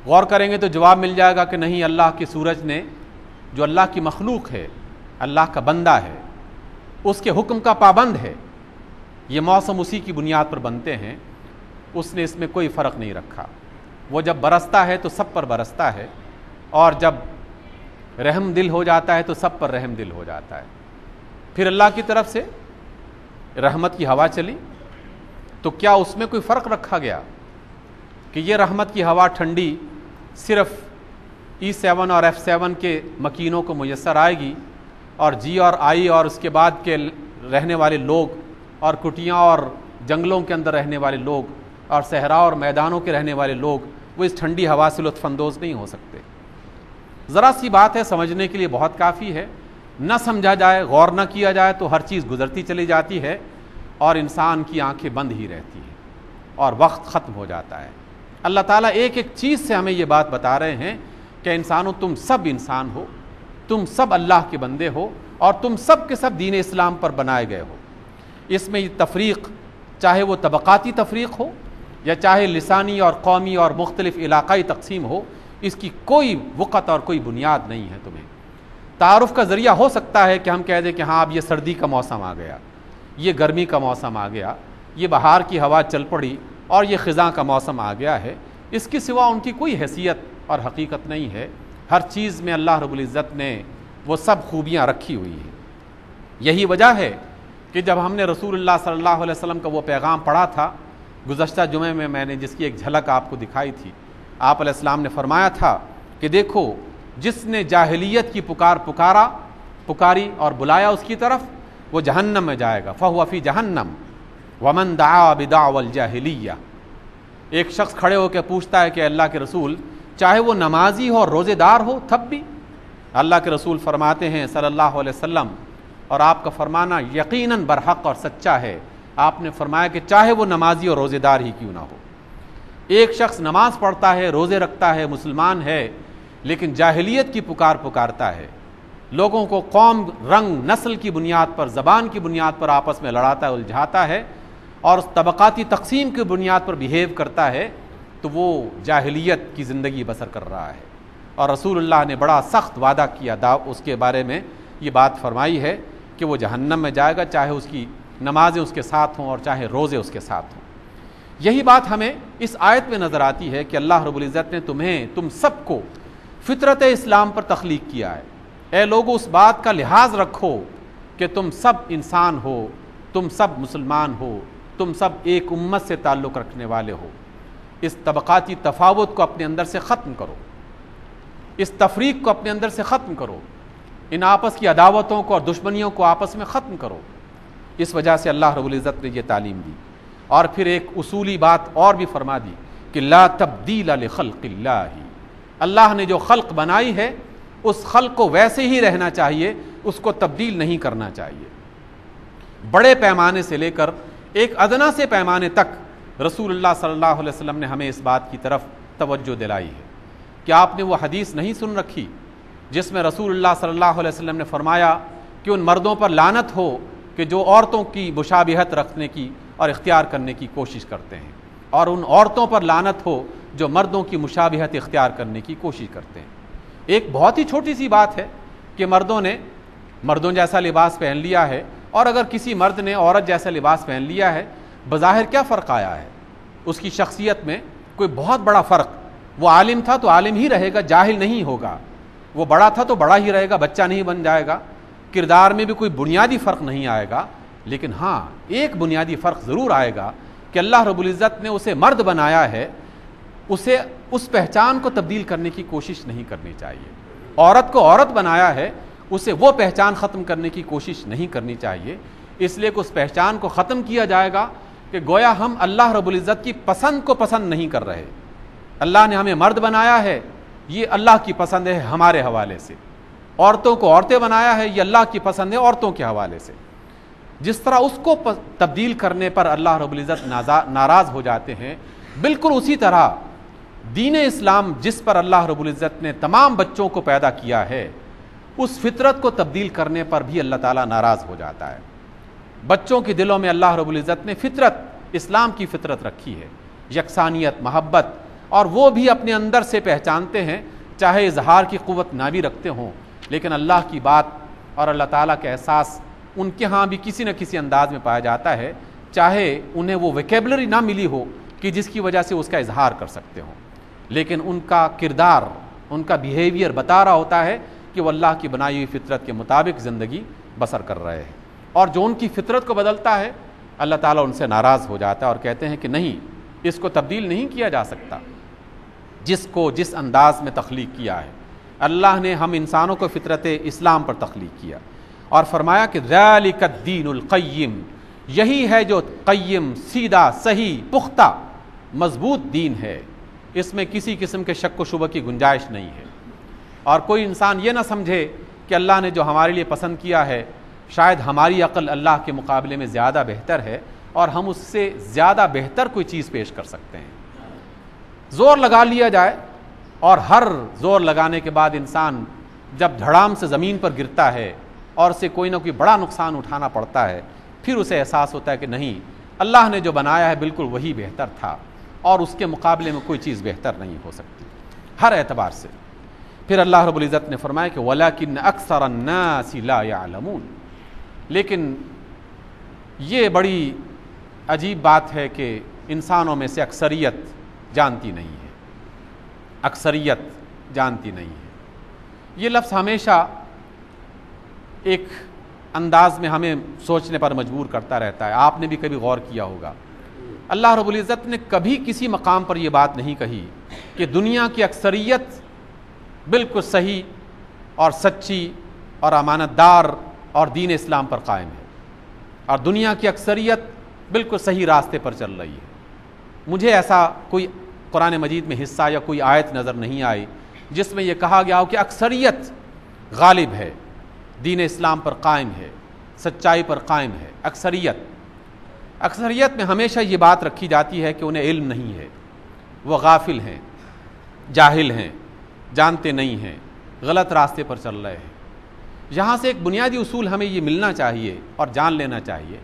غور کریں گے تو جواب مل جائے گا کہ نہیں، اللہ کے سورج نے، جو اللہ کی مخلوق ہے، اللہ کا بندہ ہے، اس کے حکم کا پابند ہے، یہ موسم اسی کی بنیاد پر بنتے ہیں، اس نے اس میں کوئی فرق نہیں رکھا۔ وہ جب برستا ہے تو سب پر برستا ہے، اور جب رحم دل ہو جاتا ہے تو سب پر رحم دل ہو جاتا ہے۔ پھر اللہ کی طرف سے رحمت کی ہوا چلی تو کیا اس میں کوئی فرق رکھا گیا کہ یہ رحمت کی ہوا ٹھنڈی صرف E7 اور F7 کے مکینوں کو میسر آئے گی، اور جی اور آئی اور اس کے بعد کے رہنے والے لوگ، اور کٹیاں اور جنگلوں کے اندر رہنے والے لوگ، اور صحرا اور میدانوں کے رہنے والے لوگ، وہ اس ٹھنڈی ہوا سے لطف اندوز نہیں ہو سکتے؟ ذرا سی بات ہے، سمجھنے کے لیے بہت کافی ہے، نہ سمجھا جائے، غور نہ کیا جائے تو ہر چیز گزرتی چلی جاتی ہے، اور انسان کی آنکھیں بند ہی رہتی ہیں، اور وقت ختم ہو جاتا ہے۔ اللہ تعالیٰ ایک ایک چیز سے ہمیں یہ بات بتا رہے ہیں کہ انسانوں، تم سب انسان ہو، تم سب اللہ کے بندے ہو، اور تم سب کے سب دین اسلام پر بنائے گئے ہو۔ اس میں یہ تفریق، چاہے وہ طبقاتی تفریق ہو یا چاہے لسانی اور قومی اور مختلف علاقائی تقسیم ہو، اس کی کوئی وقت اور کوئی بنیاد نہیں ہے۔ تمہیں تعارف کا ذریعہ ہو سکتا ہے کہ ہم کہہ دیں کہ ہاں اب یہ سردی کا موسم آ گیا، یہ گرمی کا موسم آ گیا، یہ بہار کی ہوا چل پڑی، اور یہ خزاں کا موسم آ گیا ہے۔ اس کے سوا ان کی کوئی حیثیت اور حقیقت نہیں ہے۔ ہر چیز میں اللہ رب العزت نے وہ سب خوبیاں رکھی ہوئی ہیں۔ یہی وجہ ہے کہ جب ہم نے رسول اللہ صلی اللہ علیہ وسلم کا وہ پیغام پڑھا تھا، گزشتہ جمعے میں نے جس کی ایک جھلک آپ کو دکھائی تھی، آپ علیہ السلام نے فرمایا تھا کہ دیکھو، جس نے جاہلیت کی پکاری اور بلایا اس کی طرف، وہ جہنم میں جائے گا، فَهُوَ فِي جہنم وَمَن دَعَا بِدَعْوَى الْجَاهِلِيَّةِ۔ ایک شخص کھڑے ہو کے پوچھتا ہے کہ اللہ کے رسول، چاہے وہ نمازی ہو اور روزے دار ہو تب بھی؟ اللہ کے رسول فرماتے ہیں صلی اللہ علیہ وسلم، اور آپ کا فرمانا یقیناً برحق اور سچا ہے، آپ نے فرمایا کہ چاہے وہ نمازی اور روزے دار ہی کیوں نہ ہو۔ ایک شخص نماز پڑھتا ہے، روزے رکھتا ہے، مسلمان ہے، لیکن جاہلیت کی پکارتا ہے، لوگوں کو قوم، رنگ، نسل کی بنیاد پر، زبان کی بنیاد پر آپس میں لڑاتا ہے، الجھاتا ہے، اور اس طبقاتی تقسیم کی بنیاد پر بیہیو کرتا ہے، تو وہ جاہلیت کی زندگی بسر کر رہا ہے۔ اور رسول اللہ نے بڑا سخت وعدہ کیا، اس کے بارے میں یہ بات فرمائی ہے کہ وہ جہنم میں جائے گا، چاہے اس کی نمازیں اس کے ساتھ ہوں اور چاہے روزے اس کے ساتھ ہوں۔ یہی بات ہمیں اس آیت میں نظر آتی ہے کہ اللہ رب العزت نے تم سب کو فطرت اسلام پر تخلیق کیا ہے۔ اے لوگو، اس بات کا لحاظ رکھو کہ تم سب انسان ہو، تم سب مسلمان ہو، تم سب ایک امت سے تعلق رکھنے والے ہو۔ اس طبقاتی تفاوت کو اپنے اندر سے ختم کرو، اس تفریق کو اپنے اندر سے ختم کرو، ان آپس کی عداوتوں کو اور دشمنیوں کو آپس میں ختم کرو۔ اس وجہ سے اللہ رب العزت نے یہ تعلیم دی، اور پھر ایک اصولی بات اور بھی فرما دی کہ لا تبدیل لخلق اللہ، اللہ نے جو خلق بنائی ہے اس خلق کو ویسے ہی رہنا چاہیے، اس کو تبدیل نہیں کرنا چاہیے۔ بڑے پیمانے سے لے کر ایک ادنا سے پیمانے تک رسول اللہ صلی اللہ علیہ وسلم نے ہمیں اس بات کی طرف توجہ دلائی ہے کہ آپ نے وہ حدیث نہیں سن رکھی جس میں رسول اللہ صلی اللہ علیہ وسلم نے فرمایا کہ ان مردوں پر لعنت ہو کہ جو عورتوں کی مشابہت رکھنے کی اور اختیار کرنے کی کوشش کرتے ہیں، اور ان عورتوں پر لعنت ہو جو مردوں کی مشابہت اختیار کرنے کی کوشش کرتے ہیں۔ ایک بہت ہی چھوٹی سی بات ہے کہ مردوں نے مردوں جیسا لباس پہن لیا ہے، اور اگر کسی مرد نے عورت جیسا لباس پہن لیا ہے، بظاہر کیا فرق آیا ہے؟ اس کی شخصیت میں کوئی بہت بڑا فرق، وہ عالم تھا تو عالم ہی رہے گا، جاہل نہیں ہوگا، وہ بڑا تھا تو بڑا ہی رہے گا، بچہ نہیں بن جائے گا، کردار میں بھی کوئی بنیادی فرق نہیں آئے گا، لیکن ہاں ایک بنیادی فرق ضرور آئے گا کہ اللہ رب العزت نے اسے مرد بنایا ہے، اسے اس پہچان کو تبدیل کرنے کی کوشش نہیں کرنی چاہیے۔ عورت کو عورت بنایا ہے، اسے وہ پہچان ختم کرنے کی کوشش نہیں کرنی چاہیے، اس لیے کہ اس پہچان کو ختم کیا جائے گا کہ گویا ہم اللہ رب العزت کی پسند کو پسند نہیں کر رہے۔ اللہ نے ہمیں مرد بنایا ہے، یہ اللہ کی پسند ہے ہمارے حوالے سے، عورتوں کو عورتیں بنایا ہے، یہ اللہ کی پسند ہے عورتوں کے حوالے سے۔ جس طرح اس کو تبدیل کرنے پر اللہ رب العزت ناراض ہو جاتے ہیں، بالکل اسی طرح دین اسلام جس پر اللہ رب العزت نے تمام بچوں کو پیدا کیا ہے، اس فطرت کو تبدیل کرنے پر بھی اللہ تعالیٰ ناراض ہو جاتا ہے۔ بچوں کے دلوں میں اللہ رب العزت نے فطرت، اسلام کی فطرت رکھی ہے، یکسانیت، محبت اور وہ بھی اپنے اندر سے پہچانتے ہیں، چاہے اظہار کی قوت نہ بھی رکھتے ہوں، لیکن اللہ کی بات اور اللہ تعالیٰ کا احساس ان کے ہاں بھی کسی نہ کسی انداز میں پایا جاتا ہے، چاہے انہیں وہ ویکیبلری نہ ملی ہو کہ جس کی وجہ سے اس کا اظہار کر سکتے ہوں، لیکن ان کا کردار، ان کا بیہیویئر بتا رہا ہوتا ہے کہ وہ اللہ کی بنائی ہوئی فطرت کے مطابق زندگی بسر کر رہے ہیں۔ اور جو ان کی فطرت کو بدلتا ہے، اللہ تعالیٰ ان سے ناراض ہو جاتا ہے اور کہتے ہیں کہ نہیں، اس کو تبدیل نہیں کیا جا سکتا، جس کو جس انداز میں تخلیق کیا ہے اللہ نے، ہم انسانوں کو فطرت اسلام پر تخلیق کیا اور فرمایا کہ ذالک الدین القیم، یہی ہے جو قیم، سیدھا، صحیح، پختہ، مضبوط دین ہے، اس میں کسی قسم کے شک و شبہ کی گنجائش نہیں ہے۔ اور کوئی انسان یہ نہ سمجھے کہ اللہ نے جو ہمارے لیے پسند کیا ہے شاید ہماری عقل اللہ کے مقابلے میں زیادہ بہتر ہے اور ہم اس سے زیادہ بہتر کوئی چیز پیش کر سکتے ہیں۔ زور لگا لیا جائے اور ہر زور لگانے کے بعد انسان جب دھڑام سے زمین پر گرتا ہے اور اسے کوئی نہ کوئی بڑا نقصان اٹھانا پڑتا ہے، پھر اسے احساس ہوتا ہے کہ نہیں، اللہ نے جو بنایا ہے بالکل وہی بہتر تھا اور اس کے مقابلے میں کوئی چیز بہتر نہیں ہو سکتی ہر اعتبار سے۔ پھر اللہ رب العزت نے فرمایا کہ وَلَكِنَّ أَكْثَرَ النَّاسِ لَا يَعْلَمُونَ، لیکن یہ بڑی عجیب بات ہے کہ انسانوں میں سے اکثریت جانتی نہیں ہے، اکثریت جانتی نہیں ہے۔ یہ لفظ ہمیشہ ایک انداز میں ہمیں سوچنے پر مجبور کرتا رہتا ہے۔ آپ نے بھی کبھی غور کیا ہوگا، اللہ رب العزت نے کبھی کسی مقام پر یہ بات نہیں کہی کہ دنیا کی اکثریت بالکل صحیح اور سچی اور امانت دار اور دین اسلام پر قائم ہے، اور دنیا کی اکثریت بالکل صحیح راستے پر چل رہی ہے۔ مجھے ایسا کوئی قرآن مجید میں حصہ یا کوئی آیت نظر نہیں آئی جس میں یہ کہا گیا ہو کہ اکثریت غالب ہے، دین اسلام پر قائم ہے، سچائی پر قائم ہے۔ اکثریت میں ہمیشہ یہ بات رکھی جاتی ہے کہ انہیں علم نہیں ہے، وہ غافل ہیں، جاہل ہیں، جانتے نہیں ہیں، غلط راستے پر چل رہے ہیں۔ یہاں سے ایک بنیادی اصول ہمیں یہ ملنا چاہیے اور جان لینا چاہیے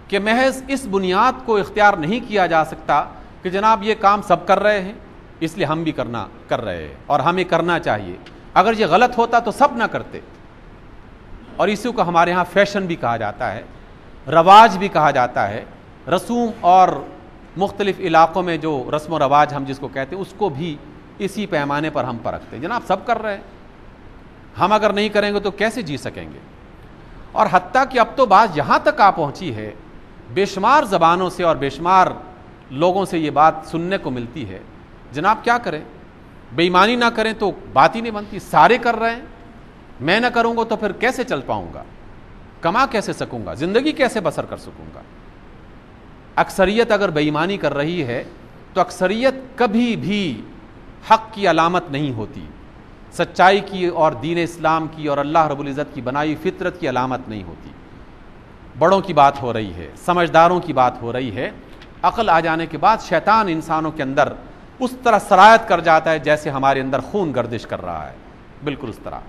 کہ محض اس بنیاد کو اختیار نہیں کیا جا سکتا کہ جناب یہ کام سب کر رہے ہیں اس لیے ہم بھی کر رہے ہیں اور ہمیں کرنا چاہیے، اگر یہ غلط ہوتا تو سب نہ کرتے۔ اور اسی کو ہمارے ہاں فیشن بھی کہا جاتا ہے، رواج بھی کہا جاتا ہے، رسوم اور مختلف علاقوں میں جو رسم و رواج ہم جس کو کہتے ہیں اس کو بھی اسی پیمانے پر ہم پرکھتے ہیں، جناب سب کر رہے ہیں، ہم اگر نہیں کریں گے تو کیسے جی سکیں گے۔ اور حتیٰ کہ اب تو بات یہاں تک آ پہنچی ہے، بے شمار زبانوں سے اور بے شمار لوگوں سے یہ بات سننے کو ملتی ہے، جناب کیا کریں، بے ایمانی نہ کریں تو بات ہی نہیں بنتی، سارے کر رہے ہیں، میں نہ کروں گا تو پھر کیسے چل پاؤں گا، کما کیسے سکوں گا، زندگی کیسے بسر کر سکوں گا۔ اکثریت اگر بے ایمانی کر رہی ہے تو اکثریت کبھی بھی حق کی علامت نہیں ہوتی، سچائی کی اور دین اسلام کی اور اللہ رب العزت کی بنائی فطرت کی علامت نہیں ہوتی۔ بڑوں کی بات ہو رہی ہے، سمجھداروں کی بات ہو رہی ہے، عقل آ جانے کے بعد شیطان انسانوں کے اندر اس طرح سرایت کر جاتا ہے جیسے ہمارے اندر خون گردش کر رہا ہے، بالکل اس طرح۔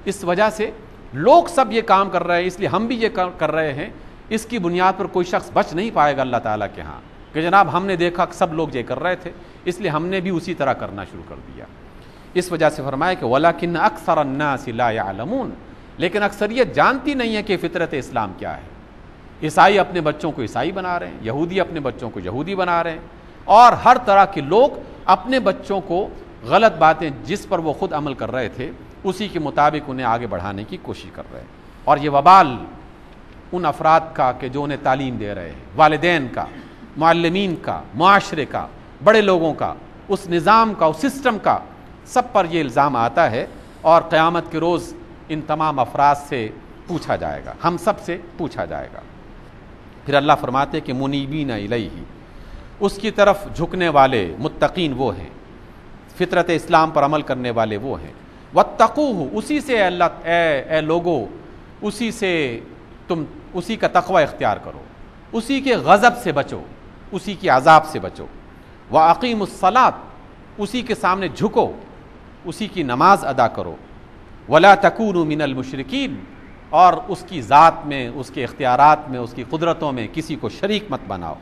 اس وجہ سے لوگ سب یہ کام کر رہے ہیں، اس لیے ہم بھی یہ کر رہے ہیں، اس کی بنیاد پر کوئی شخص بچ نہیں پائے گا اللہ تعالیٰ کے ہاں کہ جناب ہم نے دیکھا کہ سب لوگ یہ کر رہے تھے اس لیے ہم نے بھی اسی طرح کرنا شروع کر دیا۔ اس وجہ سے فرمایا کہ وَلَكِنَّ أَكْثَرَ النَّاسِ لَا يَعْلَمُونَ، لیکن اکثریت جانتی نہیں ہے کہ فطرت اسلام کیا ہے۔ عیسائی اپنے بچوں کو عیسائی بنا رہے ہیں، یہودی اپنے بچوں کو یہودی بنا رہے ہیں، اور ہر طرح کے لوگ اپنے بچوں کو غلط باتیں جس پر وہ خود عمل کر رہے تھے اسی کے مطابق انہیں آگے بڑھانے کی کوشش کر رہے ہیں۔ اور یہ وبال ان افراد کا کہ جو انہیں تعلیم دے رہے ہیں، والدین کا، معلمین کا، معاشرے کا، بڑے لوگوں کا، اس نظام کا، اس سسٹم کا، سب پر یہ الزام آتا ہے، اور قیامت کے روز ان تمام افراد سے پوچھا جائے گا، ہم سب سے پوچھا جائے گا۔ پھر اللہ فرماتے ہیں کہ منیبین الیہ، اس کی طرف جھکنے والے متقین وہ ہیں، فطرت اسلام پر عمل کرنے والے وہ ہیں، واتقوہ، اسی سے اے لوگو، اسی سے تم اسی کا تقوی اختیار کرو، اسی کے غضب سے بچو، اسی کی عذاب سے بچو، وَأَقِیمُوا الصَّلَاةَ، اسی کے سامنے جھکو، اسی کی نماز ادا کرو، وَلَا تَكُونُوا مِنَ الْمُشْرِكِينَ، اور اس کی ذات میں، اس کے اختیارات میں، اس کی قدرتوں میں کسی کو شریک مت بناؤ۔